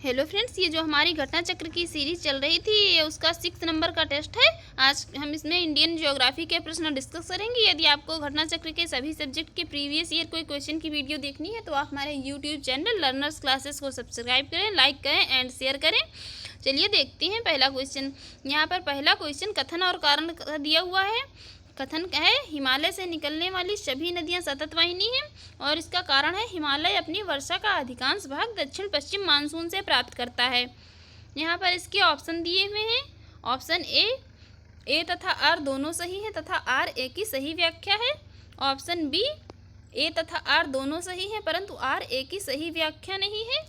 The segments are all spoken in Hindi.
हेलो फ्रेंड्स, ये जो हमारी घटना चक्र की सीरीज चल रही थी ये उसका 6 नंबर का टेस्ट है। आज हम इसमें इंडियन ज्योग्राफी के प्रश्न डिस्कस करेंगे। यदि आपको घटना चक्र के सभी सब्जेक्ट के प्रीवियस ईयर कोई क्वेश्चन की वीडियो देखनी है तो आप हमारे यूट्यूब चैनल लर्नर्स क्लासेस को सब्सक्राइब करें, लाइक करें एंड शेयर करें। चलिए देखते हैं पहला क्वेश्चन। यहाँ पर पहला क्वेश्चन कथन और कारण का दिया हुआ है। कथन है हिमालय से निकलने वाली सभी नदियां सतत वाहिनी हैं और इसका कारण है हिमालय अपनी वर्षा का अधिकांश भाग दक्षिण पश्चिम मानसून से प्राप्त करता है। यहाँ पर इसके ऑप्शन दिए हुए हैं। ऑप्शन ए तथा आर दोनों सही हैं तथा आर ए की सही व्याख्या है। ऑप्शन बी ए तथा आर दोनों सही हैं परंतु आर ए की सही व्याख्या नहीं है।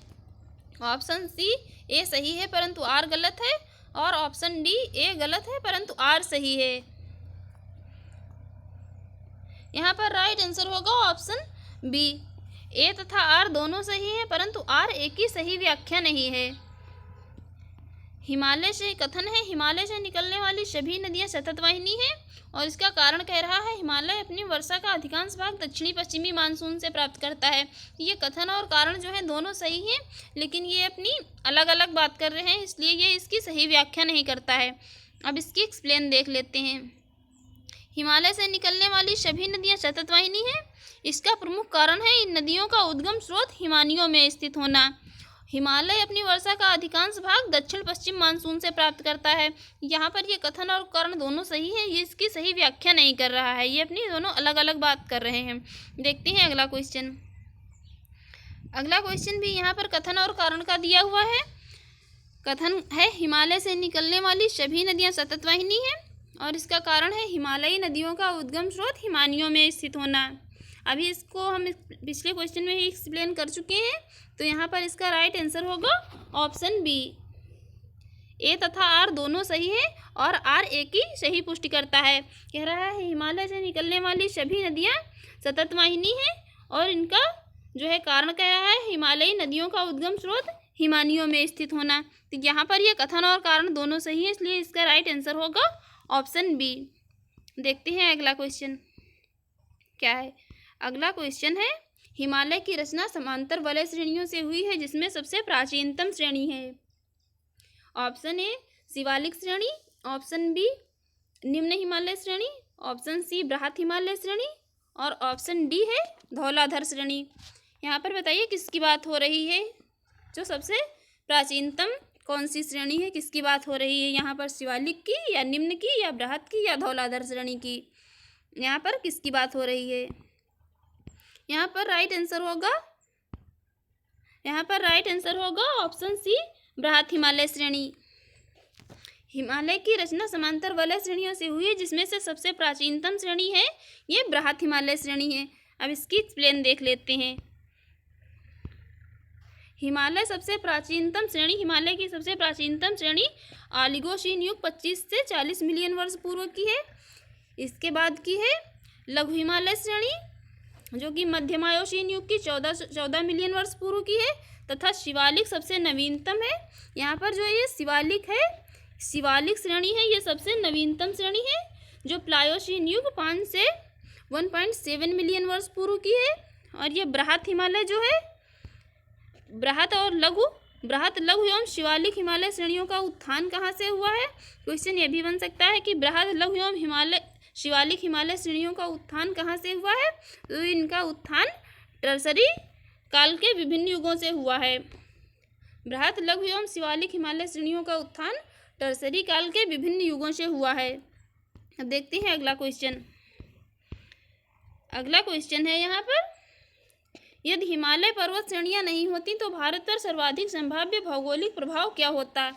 ऑप्शन सी ए सही है परंतु आर गलत है और ऑप्शन डी ए गलत है परंतु आर सही है। यहाँ पर राइट आंसर होगा ऑप्शन बी, ए तथा आर दोनों सही हैं परंतु आर ए की सही व्याख्या नहीं है। हिमालय से कथन है हिमालय से निकलने वाली सभी नदियां सतत वाहिनी हैं और इसका कारण कह रहा है हिमालय अपनी वर्षा का अधिकांश भाग दक्षिणी पश्चिमी मानसून से प्राप्त करता है। ये कथन और कारण जो है दोनों सही हैं लेकिन ये अपनी अलग अलग बात कर रहे हैं इसलिए ये इसकी सही व्याख्या नहीं करता है। अब इसकी एक्सप्लेन देख लेते हैं। हिमालय से निकलने वाली सभी नदियां सतत वाहिनी हैं। इसका प्रमुख कारण है इन नदियों का उद्गम स्रोत हिमानियों में स्थित होना। हिमालय अपनी वर्षा का अधिकांश भाग दक्षिण पश्चिम मानसून से प्राप्त करता है। यहाँ पर ये कथन और कारण दोनों सही है, ये इसकी सही व्याख्या नहीं कर रहा है, ये अपनी दोनों अलग अलग बात कर रहे हैं। देखते हैं अगला क्वेश्चन। अगला क्वेश्चन भी यहाँ पर कथन और कारण का दिया हुआ है। कथन है हिमालय से निकलने वाली सभी नदियाँ सतत वाहिनी हैं और इसका कारण है हिमालयी नदियों का उद्गम स्रोत हिमानियों में स्थित होना। अभी इसको हम पिछले क्वेश्चन में ही एक्सप्लेन कर चुके हैं तो यहाँ पर इसका राइट आंसर होगा ऑप्शन बी, ए तथा आर दोनों सही है और आर ए की सही पुष्टि करता है। कह रहा है हिमालय से निकलने वाली सभी नदियाँ सतत वाहिनी हैं और इनका जो है कारण कह रहा है हिमालयी नदियों का उद्गम स्रोत हिमानियों में स्थित होना। तो यहाँ पर यह कथन और कारण दोनों सही है इसलिए इसका राइट आंसर होगा ऑप्शन बी। देखते हैं अगला क्वेश्चन क्या है। अगला क्वेश्चन है हिमालय की रचना समांतर वलय श्रेणियों से हुई है जिसमें सबसे प्राचीनतम श्रेणी है। ऑप्शन ए शिवालिक श्रेणी, ऑप्शन बी निम्न हिमालय श्रेणी, ऑप्शन सी बृहत हिमालय श्रेणी और ऑप्शन डी है धौलाधर श्रेणी। यहाँ पर बताइए किसकी बात हो रही है, जो सबसे प्राचीनतम कौन सी श्रेणी है, किसकी बात हो रही है यहाँ पर, शिवालिक की या निम्न की या बृहत की या धौलाधर श्रेणी की। यहाँ पर किसकी बात हो रही है। यहाँ पर राइट आंसर होगा ऑप्शन सी बृहत हिमालय श्रेणी। हिमालय की रचना समांतर वलय श्रेणियों से हुई है जिसमें से सबसे प्राचीनतम श्रेणी है ये बृहत हिमालय श्रेणी है। अब इसकी एक्सप्लेन देख लेते हैं। हिमालय की सबसे प्राचीनतम श्रेणी ऑलिगोशीन युग 25 से 40 मिलियन वर्ष पूर्व की है। इसके बाद की है लघु हिमालय श्रेणी जो कि मध्यमायोशीन युग की 14 मिलियन वर्ष पूर्व की है तथा शिवालिक सबसे नवीनतम है। यहाँ पर जो ये शिवालिक श्रेणी है ये सबसे नवीनतम श्रेणी है जो प्लायोशीन युग 5 से 1.7 मिलियन वर्ष पूर्व की है। और ये बृहत हिमालय जो है बृहत लघु एवं शिवालिक हिमालय श्रेणियों का उत्थान कहाँ से हुआ है। क्वेश्चन ये भी बन सकता है कि बृहत लघु एवं शिवालिक हिमालय श्रेणियों का उत्थान कहाँ से हुआ है, तो इनका उत्थान टर्सरी काल के विभिन्न युगों से हुआ है। बृहत लघु एवं शिवालिक हिमालय श्रेणियों का उत्थान टर्सरी काल के विभिन्न युगों से हुआ है। अब देखते हैं अगला क्वेश्चन है यहाँ पर यदि हिमालय पर्वत श्रेणियाँ नहीं होती तो भारत पर सर्वाधिक संभाव्य भौगोलिक प्रभाव क्या होता।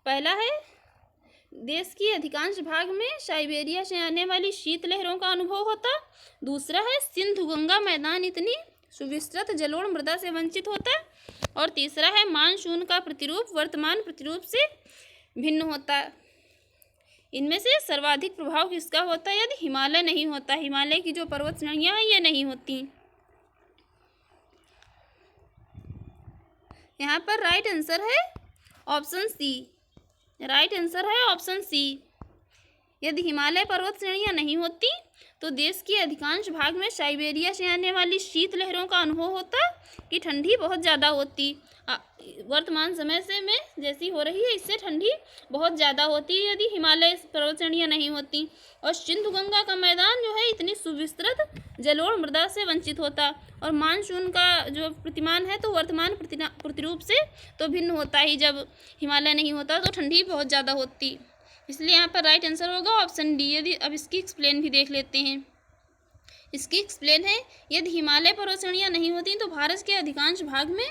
पहला है देश की अधिकांश भाग में साइबेरिया से आने वाली शीत लहरों का अनुभव होता। दूसरा है सिंधु गंगा मैदान इतनी सुविस्तृत जलोढ़ मृदा से वंचित होता। और तीसरा है मानसून का प्रतिरूप वर्तमान प्रतिरूप से भिन्न होता। इनमें से सर्वाधिक प्रभाव किसका होता है यदि हिमालय नहीं होता, हिमालय की जो पर्वत श्रेणियाँ हैं ये नहीं होती। यहाँ पर राइट आंसर है ऑप्शन सी। यदि हिमालय पर्वत श्रेणियाँ नहीं होती तो देश के अधिकांश भाग में साइबेरिया से आने वाली शीत लहरों का अनुभव होता कि ठंडी बहुत ज़्यादा होती। वर्तमान समय से में जैसी हो रही है इससे ठंडी बहुत ज़्यादा होती है यदि हिमालय पर्वत श्रेणियाँ नहीं होती। और सिंधु गंगा का मैदान जो है इतनी सुविस्तृत जलोढ़ मृदा से वंचित होता। और मानसून का जो प्रतिमान है तो वर्तमान प्रतिरूप से तो भिन्न होता ही, जब हिमालय नहीं होता तो ठंडी बहुत ज़्यादा होती। इसलिए यहाँ पर राइट आंसर होगा ऑप्शन डी। यदि अब इसकी एक्सप्लेन भी देख लेते हैं। इसकी एक्सप्लेन है, यदि हिमालय पर्वत श्रेणियाँ नहीं होती तो भारत के अधिकांश भाग में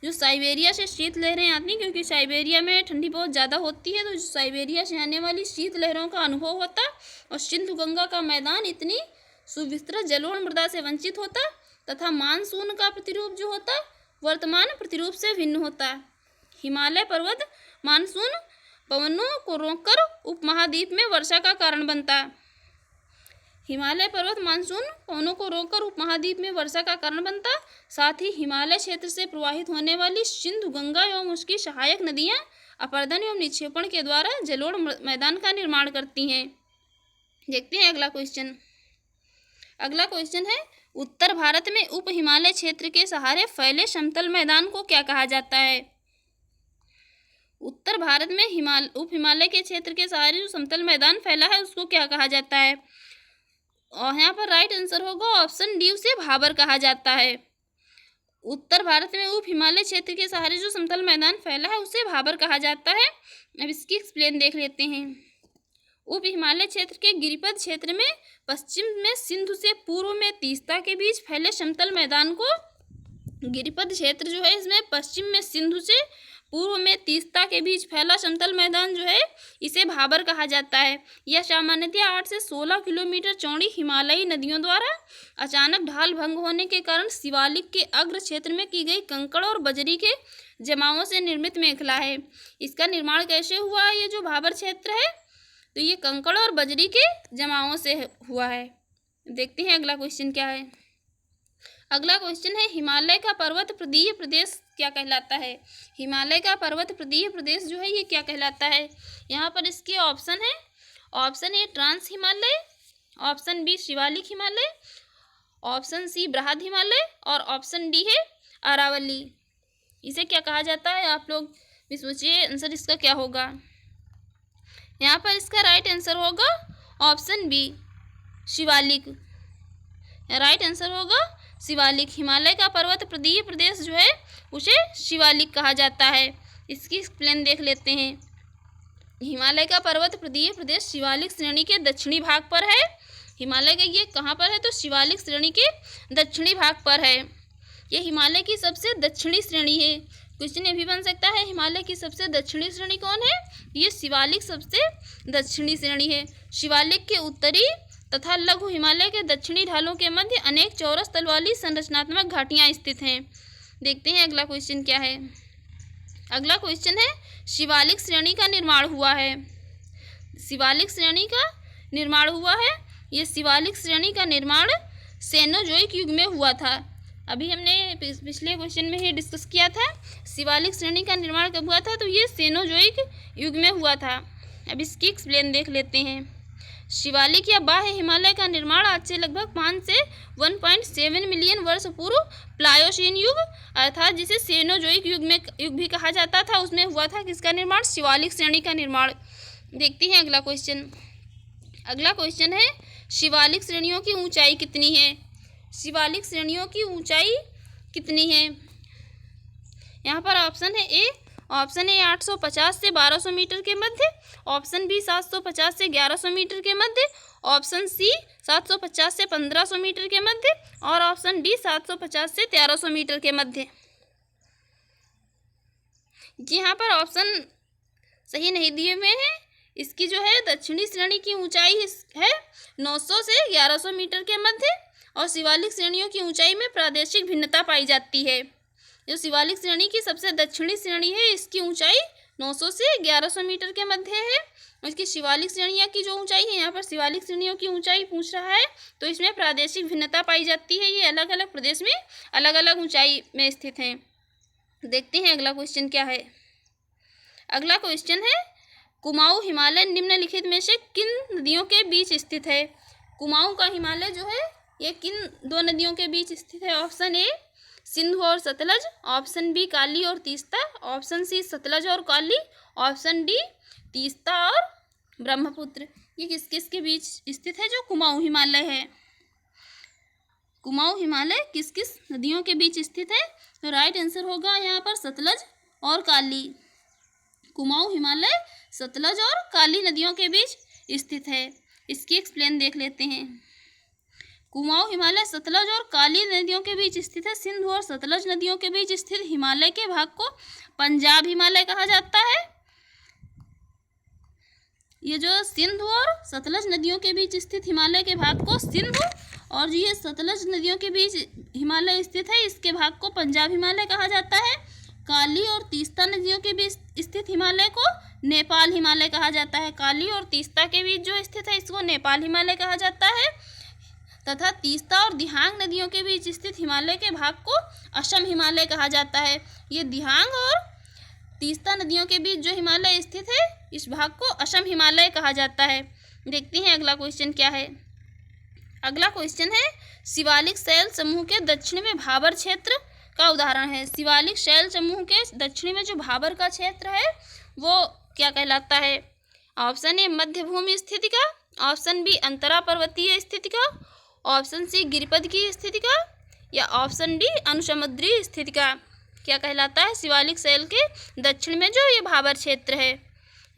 जो साइबेरिया से शीत लहरें आती, क्योंकि साइबेरिया में ठंडी बहुत ज़्यादा होती है, तो साइबेरिया से आने वाली शीत लहरों का अनुभव होता। और सिंधु गंगा का मैदान इतनी सुविस्तृत जलोढ़ मृदा से वंचित होता तथा मानसून का प्रतिरूप जो होता वर्तमान प्रतिरूप से भिन्न होता। हिमालय पर्वत मानसून पवनों को रोककर उपमहाद्वीप में वर्षा का कारण बनता। हिमालय पर्वत मानसून पवनों को रोककर उपमहाद्वीप में वर्षा का कारण बनता। साथ ही हिमालय क्षेत्र से प्रवाहित होने वाली सिंधु गंगा एवं उसकी सहायक नदियां अपर्दन एवं निक्षेपण के द्वारा जलोढ़ मैदान का निर्माण करती हैं। देखते हैं अगला क्वेश्चन। अगला क्वेश्चन है, उत्तर भारत में उप हिमालय क्षेत्र के सहारे फैले समतल मैदान को क्या कहा जाता है? उत्तर भारत में उप हिमालय के क्षेत्र के सहारे जो समतल मैदान फैला है उसको क्या कहा जाता है? और यहाँ पर राइट आंसर होगा ऑप्शन डी, उसे भाबर कहा जाता है। उत्तर भारत में उप हिमालय क्षेत्र के सहारे जो समतल मैदान फैला है उसे भाबर कहा जाता है। अब इसकी एक्सप्लेन देख लेते हैं। उप हिमालय क्षेत्र के गिरिपद क्षेत्र में पश्चिम में सिंधु से पूर्व में तीस्ता के बीच फैले समतल मैदान को, गिरिपद क्षेत्र जो है इसमें पश्चिम में सिंधु से पूर्व में तीस्ता के बीच फैला समतल मैदान जो है इसे भाबर कहा जाता है। यह सामान्यतः 8 से 16 किलोमीटर चौड़ी हिमालयी नदियों द्वारा अचानक ढाल भंग होने के कारण शिवालिक के अग्र क्षेत्र में की गई कंकड़ और बजरी के जमावों से निर्मित मेखला है। इसका निर्माण कैसे हुआ है? ये जो भाबर क्षेत्र है तो ये कंकड़ और बजरी के जमावों से हुआ है। देखते हैं अगला क्वेश्चन क्या है। अगला क्वेश्चन है, हिमालय का पर्वत प्रदेय प्रदेश क्या कहलाता है? हिमालय का पर्वत प्रदेय प्रदेश जो है ये क्या कहलाता है? यहाँ पर इसके ऑप्शन है, option A trans Himalaya, option B Shivalik Himalaya, option C Brihad Himalaya और ऑप्शन डी है अरावली। इसे क्या कहा जाता है? आप लोग भी सोचिए आंसर इसका क्या होगा। यहाँ पर इसका राइट आंसर होगा option B Shivalik. Right answer होगा शिवालिक। हिमालय का पर्वत प्रदेय प्रदेश जो है उसे शिवालिक कहा जाता है। इसकी एक्सप्लेन देख लेते हैं। हिमालय का पर्वत प्रदेय प्रदेश शिवालिक श्रेणी के दक्षिणी भाग पर है। हिमालय का ये कहाँ पर है? तो शिवालिक श्रेणी के दक्षिणी भाग पर है। ये हिमालय की सबसे दक्षिणी श्रेणी है। क्वेश्चन ये भी बन सकता है, हिमालय की सबसे दक्षिणी श्रेणी कौन है? ये शिवालिक सबसे दक्षिणी श्रेणी है। शिवालिक के उत्तरी तथा लघु हिमालय के दक्षिणी ढालों के मध्य अनेक चौरस तल वाली संरचनात्मक घाटियां स्थित हैं। देखते हैं अगला क्वेश्चन क्या है। अगला क्वेश्चन है, शिवालिक श्रेणी का निर्माण हुआ है। शिवालिक श्रेणी का निर्माण हुआ है। ये शिवालिक श्रेणी का निर्माण सेनोजोइक युग में हुआ था। अभी हमने पिछले क्वेश्चन में ही डिस्कस किया था शिवालिक श्रेणी का निर्माण कब हुआ था, तो ये सेनोजोइक युग में हुआ था। अब इसकी एक्सप्लेन देख लेते हैं। शिवालिक या बाह्य हिमालय का निर्माण आज से लगभग 5 से 1.7 मिलियन वर्ष पूर्व प्लायोसीन युग अर्थात जिसे सेनोजोइक युग भी कहा जाता था उसमें हुआ था। किसका निर्माण? शिवालिक श्रेणी का निर्माण। देखते हैं अगला क्वेश्चन। अगला क्वेश्चन है, शिवालिक श्रेणियों की ऊंचाई कितनी है? शिवालिक श्रेणियों की ऊंचाई कितनी है? यहाँ पर ऑप्शन है ए, ऑप्शन ए 850 से 1200 मीटर के मध्य, ऑप्शन बी 750 से 1100 मीटर के मध्य, ऑप्शन सी 750 से 1500 मीटर के मध्य और ऑप्शन डी 750 से 1300 मीटर के मध्य। यहाँ पर ऑप्शन सही नहीं दिए हुए हैं। इसकी जो है दक्षिणी श्रेणी की ऊंचाई है 900 से 1100 मीटर के मध्य और शिवालिक श्रेणियों की ऊंचाई में प्रादेशिक भिन्नता पाई जाती है। जो शिवालिक श्रेणी की सबसे दक्षिणी श्रेणी है इसकी ऊंचाई 900 से 1100 मीटर के मध्य है। इसकी शिवालिक श्रेणियाँ की जो ऊंचाई है, यहाँ पर शिवालिक श्रेणियों की ऊंचाई पूछ रहा है तो इसमें प्रादेशिक भिन्नता पाई जाती है। ये अलग अलग प्रदेश में अलग अलग ऊंचाई में स्थित हैं। देखते हैं अगला क्वेश्चन क्या है। अगला क्वेश्चन है, कुमाऊं हिमालय निम्नलिखित में से किन नदियों के बीच स्थित है? कुमाऊं का हिमालय जो है ये किन दो नदियों के बीच स्थित है? ऑप्शन ए सिंधु और सतलज, ऑप्शन बी काली और तीस्ता, ऑप्शन सी सतलज और काली, ऑप्शन डी तीस्ता और ब्रह्मपुत्र। ये किस किस के बीच स्थित है? जो कुमाऊं हिमालय है। कुमाऊं हिमालय किस किस नदियों के बीच स्थित है? तो राइट आंसर होगा यहाँ पर सतलज और काली। कुमाऊं हिमालय सतलज और काली नदियों के बीच स्थित है। इसकी एक्सप्लेन देख लेते हैं। कुमाऊं हिमालय सतलज और काली नदियों के बीच स्थित है। सिंधु और सतलज नदियों के बीच स्थित हिमालय के भाग को पंजाब हिमालय कहा जाता है। ये जो सिंधु और सतलज नदियों के बीच स्थित हिमालय के भाग को सिंधु, और जो ये सतलज नदियों के बीच हिमालय स्थित है इसके भाग को पंजाब हिमालय कहा जाता है। काली और तीस्ता नदियों के बीच स्थित हिमालय को नेपाल हिमालय कहा जाता है। काली और तीस्ता के बीच जो स्थित है इसको नेपाल हिमालय कहा जाता है, तथा तीस्ता और दिहांग नदियों के बीच स्थित हिमालय के भाग को असम हिमालय कहा जाता है। ये दिहांग और तीस्ता नदियों के बीच जो हिमालय स्थित है इस भाग को असम हिमालय कहा जाता है। देखते हैं अगला क्वेश्चन क्या है। अगला क्वेश्चन है शिवालिक शैल समूह के दक्षिण में भाबर क्षेत्र का उदाहरण है। शिवालिक शैल समूह के दक्षिण में जो भाबर का क्षेत्र है वो क्या कहलाता है? ऑप्शन ए मध्य भूमि स्थिति का, ऑप्शन बी अंतरा पर्वतीय स्थिति का, ऑप्शन सी गिरिपद की स्थिति का, या ऑप्शन डी अनुसमुद्री स्थिति का। क्या कहलाता है? शिवालिक शैल के दक्षिण में जो ये भाबर क्षेत्र है।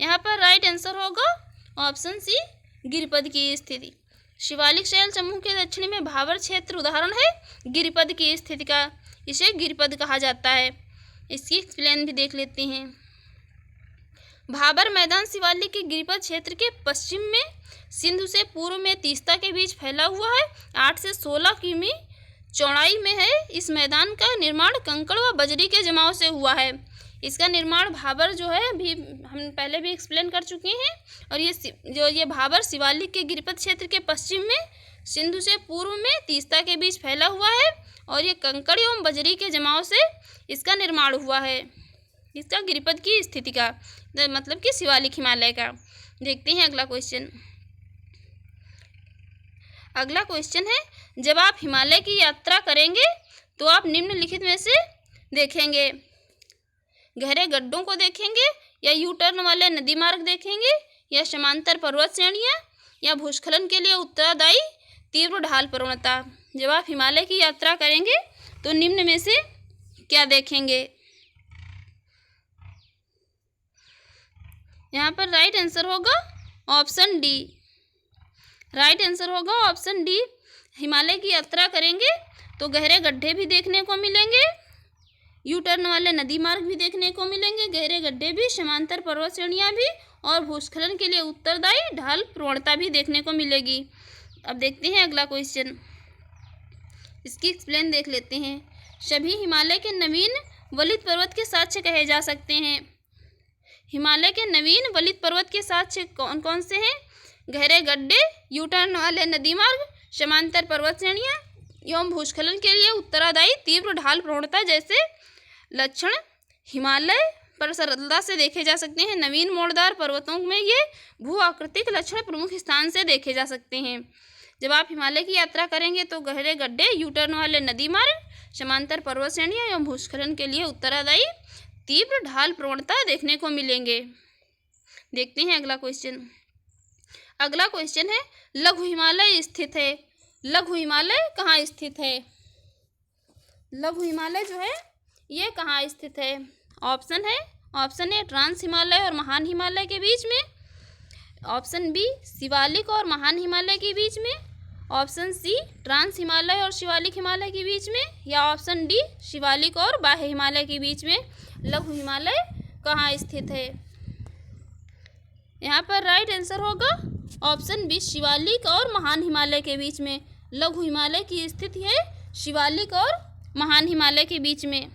यहाँ पर राइट आंसर होगा ऑप्शन सी गिरिपद की स्थिति। शिवालिक शैल समूह के दक्षिण में भाबर क्षेत्र उदाहरण है गिरिपद की स्थिति का। इसे गिरिपद कहा जाता है। इसकी एक्सप्लेन भी देख लेते हैं। भाबर मैदान शिवालिक के गिरिपद क्षेत्र के पश्चिम में सिंधु से पूर्व में तीस्ता के बीच फैला हुआ है। 8 से 16 किमी चौड़ाई में है। इस मैदान का निर्माण कंकड़ व बजरी के जमाव से हुआ है। इसका निर्माण भाबर जो है भी हम पहले भी एक्सप्लेन कर चुके हैं। और ये भाबर शिवालिक के गिरिपद क्षेत्र के पश्चिम में सिंधु से पूर्व में तीस्ता के बीच फैला हुआ है और ये कंकड़ एवं बजरी के जमाव से इसका निर्माण हुआ है। इसका गिरिपद की स्थिति का मतलब कि शिवालिक हिमालय का। देखते हैं अगला क्वेश्चन। अगला क्वेश्चन है जब आप हिमालय की यात्रा करेंगे तो आप निम्नलिखित में से देखेंगे। गहरे गड्ढों को देखेंगे, या यू टर्न वाले नदी मार्ग देखेंगे, या समांतर पर्वत श्रेणियाँ, या भूस्खलन के लिए उत्तरदायी तीव्र ढाल प्रवणता। जब आप हिमालय की यात्रा करेंगे तो निम्न में से क्या देखेंगे? यहाँ पर राइट आंसर होगा ऑप्शन डी। राइट आंसर होगा ऑप्शन डी। हिमालय की यात्रा करेंगे तो गहरे गड्ढे भी देखने को मिलेंगे, यू टर्न वाले नदी मार्ग भी देखने को मिलेंगे, गहरे गड्ढे भी, समांतर पर्वत श्रेणियाँ भी, और भूस्खलन के लिए उत्तरदायी ढाल प्रवणता भी देखने को मिलेगी। अब देखते हैं अगला क्वेश्चन। इसकी एक्सप्लेन देख लेते हैं। सभी हिमालय के नवीन वलित पर्वत के साक्ष्य कहे जा सकते हैं। हिमालय के नवीन वलित पर्वत के साक्ष्य कौन कौन से हैं? गहरे गड्ढे, यू टर्न वाले नदी मार्ग, समांतर पर्वत श्रेणियाँ एवं भूस्खलन के लिए उत्तरदायी तीव्र ढाल प्रवणता जैसे लक्षण हिमालय पर सरलता से देखे जा सकते हैं। नवीन मोड़दार पर्वतों में ये भू आकृतिक लक्षण प्रमुख स्थान से देखे जा सकते हैं। जब आप हिमालय की यात्रा करेंगे तो गहरे गड्ढे, यू टर्न वाले नदी मार्ग, समांतर पर्वत श्रेणियाँ एवं भूस्खलन के लिए उत्तरदायी तीव्र ढाल प्रवणता देखने को मिलेंगे। देखते हैं अगला क्वेश्चन। अगला क्वेश्चन है लघु हिमालय स्थित है। लघु हिमालय कहाँ स्थित है? लघु हिमालय जो है ये कहाँ स्थित है? ऑप्शन ए ट्रांस हिमालय और महान हिमालय के बीच में, ऑप्शन बी शिवालिक और महान हिमालय के बीच में, ऑप्शन सी ट्रांस हिमालय और शिवालिक हिमालय के बीच में, या ऑप्शन डी शिवालिक और बाह्य हिमालय के बीच में लघु हिमालय कहाँ स्थित है? यहाँ पर राइट आंसर होगा ऑप्शन बी शिवालिक और महान हिमालय के बीच में। लघु हिमालय की स्थिति है शिवालिक और महान हिमालय के बीच में।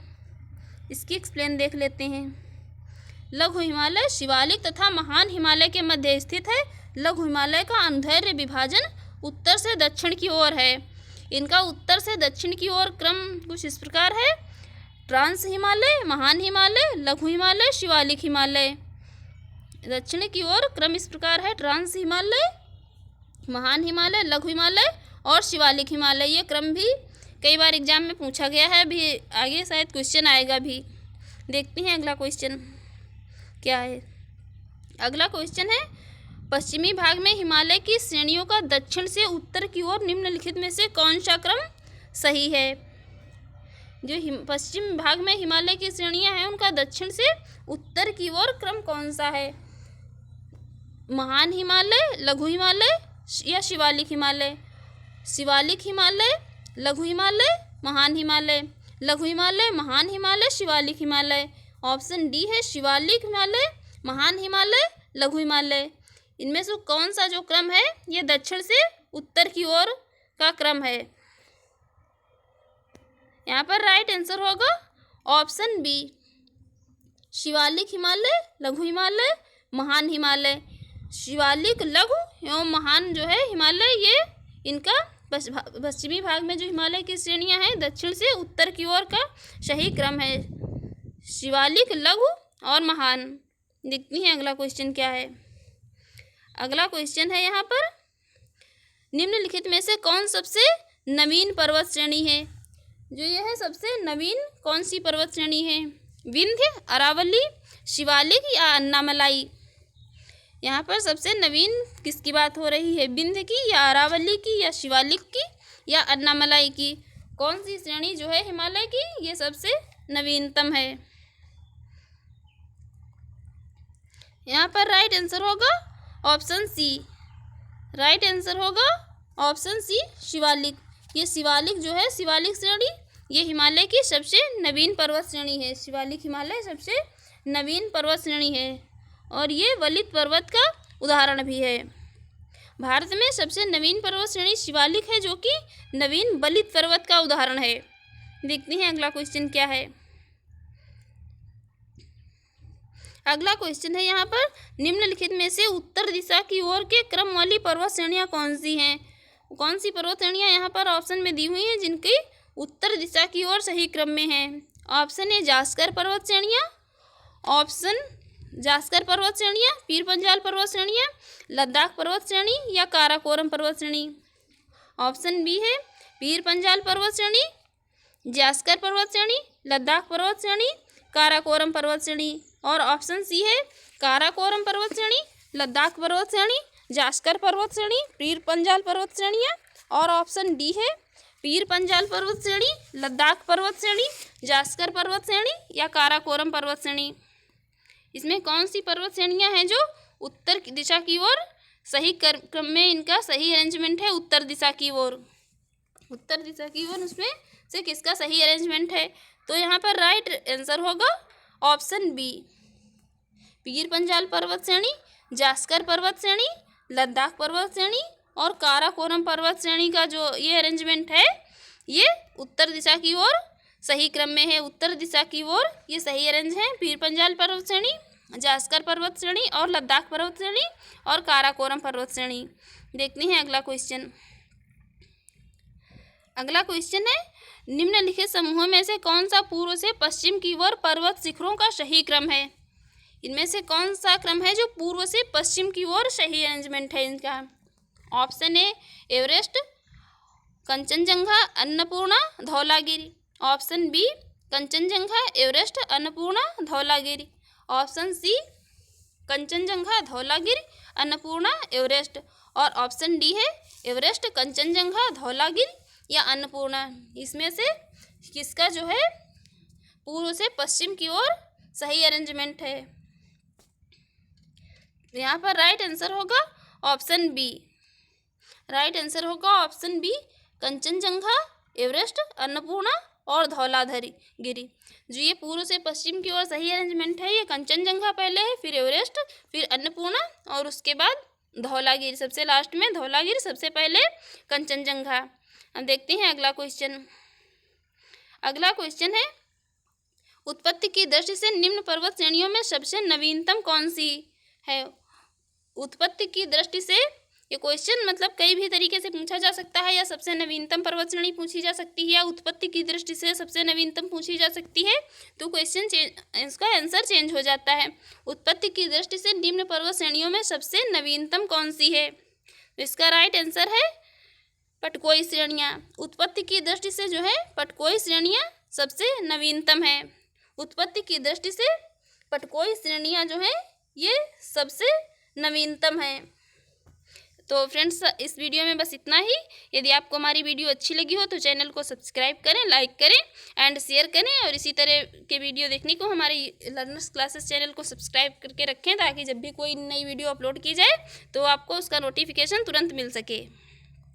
इसकी एक्सप्लेन देख लेते हैं। लघु हिमालय शिवालिक तथा महान हिमालय के मध्य स्थित है। लघु हिमालय का अनुदैर्घ्य विभाजन उत्तर से दक्षिण की ओर है। इनका उत्तर से दक्षिण की ओर क्रम कुछ इस प्रकार है: ट्रांस हिमालय, महान हिमालय, लघु हिमालय, शिवालिक हिमालय। दक्षिण की ओर क्रम इस प्रकार है: ट्रांस हिमालय, महान हिमालय, लघु हिमालय और शिवालिक हिमालय। ये क्रम भी कई बार एग्जाम में पूछा गया है, अभी आगे शायद क्वेश्चन आएगा भी। देखते हैं अगला क्वेश्चन क्या है। अगला क्वेश्चन है, पश्चिमी भाग में हिमालय की श्रेणियों का दक्षिण से उत्तर की ओर निम्नलिखित में से कौन सा क्रम सही है। जो पश्चिम भाग में हिमालय की श्रेणियां हैं उनका दक्षिण से उत्तर की ओर क्रम कौन सा है। महान हिमालय, लघु हिमालय या शिवालिक हिमालय। शिवालिक हिमालय, लघु हिमालय, महान हिमालय। लघु हिमालय, महान हिमालय, शिवालिक हिमालय। ऑप्शन डी है शिवालिक हिमालय, महान हिमालय, लघु हिमालय। इनमें से कौन सा जो क्रम है ये दक्षिण से उत्तर की ओर का क्रम है। यहाँ पर राइट आंसर होगा ऑप्शन बी, शिवालिक हिमालय, लघु हिमालय, महान हिमालय। शिवालिक, लघु एवं महान जो है हिमालय, ये इनका पश्चिमी भाग में जो हिमालय की श्रेणियां हैं दक्षिण से उत्तर की ओर का सही क्रम है, शिवालिक, लघु और महान। देखते हैं अगला क्वेश्चन क्या है। अगला क्वेश्चन है यहाँ पर, निम्नलिखित में से कौन सबसे नवीन पर्वत श्रेणी है। जो ये है सबसे नवीन कौन सी पर्वत श्रेणी है। विंध्य, अरावली, शिवालिक या अन्नामलाई। यहाँ पर सबसे नवीन किसकी बात हो रही है, विंध्य की या अरावली की या शिवालिक की या अन्नामलाई की। कौन सी श्रेणी जो है हिमालय की ये सबसे नवीनतम है। यहाँ पर राइट आंसर होगा ऑप्शन सी। राइट आंसर होगा ऑप्शन सी, शिवालिक। ये शिवालिक जो है, शिवालिक श्रेणी ये हिमालय की सबसे नवीन पर्वत श्रेणी है। शिवालिक हिमालय सबसे नवीन पर्वत श्रेणी है और ये वलित पर्वत का उदाहरण भी है। भारत में सबसे नवीन पर्वत श्रेणी शिवालिक है जो कि नवीन वलित पर्वत का उदाहरण है। देखते हैं अगला क्वेश्चन क्या है। अगला क्वेश्चन है यहाँ पर, निम्नलिखित में से उत्तर दिशा की ओर के क्रम वाली पर्वत श्रेणियाँ कौन सी हैं। कौन सी पर्वत श्रेणियाँ यहाँ पर ऑप्शन में दी हुई हैं जिनकी उत्तर दिशा की ओर सही क्रम में है। ऑप्शन ए जास्कर पर्वत श्रेणियाँ, ऑप्शन जास्कर पर्वत श्रेणियाँ, पीर पंजाल पर्वत श्रेणियाँ, लद्दाख पर्वत श्रेणी या काराकोरम पर्वत श्रेणी। ऑप्शन बी है पीर पंजाल पर्वत श्रेणी, जास्कर पर्वत श्रेणी, लद्दाख पर्वत श्रेणी, काराकोरम पर्वत श्रेणी। और ऑप्शन सी है काराकोरम पर्वत श्रेणी, लद्दाख पर्वत श्रेणी, जास्कर पर्वत श्रेणी, पीर पंजाल पर्वत श्रेणियाँ। और ऑप्शन डी है पीर पंजाल पर्वत श्रेणी, लद्दाख पर्वत श्रेणी, जास्कर पर्वत श्रेणी या काराकोरम पर्वत श्रेणी। इसमें कौन सी पर्वत श्रेणियाँ हैं जो उत्तर दिशा की ओर सही क्रम में इनका सही अरेंजमेंट है। उत्तर दिशा की ओर, उत्तर दिशा की ओर उसमें से किसका सही अरेंजमेंट है। तो यहाँ पर राइट आंसर होगा ऑप्शन बी, पीर पंजाल पर्वत श्रेणी, जास्कर पर्वत श्रेणी, लद्दाख पर्वत श्रेणी और काराकोरम पर्वत श्रेणी का जो ये अरेंजमेंट है ये उत्तर दिशा की ओर सही क्रम में है। उत्तर दिशा की ओर ये सही अरेंज है। पीर पंजाल पर्वत श्रेणी, जास्कर पर्वत श्रेणी और लद्दाख पर्वत श्रेणी और काराकोरम पर्वत श्रेणी। देखते हैं अगला क्वेश्चन। अगला क्वेश्चन है, निम्नलिखित समूहों में से कौन सा पूर्व से पश्चिम की ओर पर्वत शिखरों का सही क्रम है। इनमें से कौन सा क्रम है जो पूर्व से पश्चिम की ओर सही अरेंजमेंट है इनका। Option A Everest, Kanchenjunga, Annapurna, Dhaulagiri. Option B Kanchenjunga, Everest, Annapurna, Dhaulagiri. Option C Kanchenjunga, Dhaulagiri, Annapurna, Everest. और ऑप्शन डी है एवरेस्ट, कंचनजंगा, धौलागिरी या अन्नपूर्णा। इसमें से किसका जो है पूर्व से पश्चिम की ओर सही अरेंजमेंट है। यहाँ पर राइट आंसर होगा ऑप्शन बी। राइट आंसर होगा option B, Kanchenjunga, Everest, Annapurna और धौलागिरी। जो ये पूर्व से पश्चिम की ओर सही अरेंजमेंट है ये कंचनजंगा पहले है, फिर एवरेस्ट, फिर अन्नपूर्णा और उसके बाद धौलागिरी। सबसे लास्ट में धौलागिरी, सबसे पहले कंचनजंगा। अब देखते हैं अगला क्वेश्चन। अगला क्वेश्चन है, उत्पत्ति की दृष्टि से निम्न पर्वत श्रेणियों में सबसे नवीनतम कौन सी है। उत्पत्ति की दृष्टि से ये क्वेश्चन मतलब कई भी तरीके से पूछा जा सकता है, या सबसे नवीनतम पर्वत श्रेणी पूछी जा सकती है या उत्पत्ति की दृष्टि से सबसे नवीनतम पूछी जा सकती है। तो क्वेश्चन इसका आंसर चेंज हो जाता है। उत्पत्ति की दृष्टि से निम्न पर्वत श्रेणियों में सबसे नवीनतम कौन सी है। तो इसका राइट आंसर है पटकोई श्रेणियाँ। उत्पत्ति की दृष्टि से जो है पटकोई श्रेणियाँ सबसे नवीनतम है। उत्पत्ति की दृष्टि से पटकोई श्रेणियाँ जो हैं ये सबसे नवीनतम है। तो फ्रेंड्स इस वीडियो में बस इतना ही। यदि आपको हमारी वीडियो अच्छी लगी हो तो चैनल को सब्सक्राइब करें, लाइक करें एंड शेयर करें, और इसी तरह के वीडियो देखने को हमारी लर्नर्स क्लासेस चैनल को सब्सक्राइब करके रखें, ताकि जब भी कोई नई वीडियो अपलोड की जाए तो आपको उसका नोटिफिकेशन तुरंत मिल सके।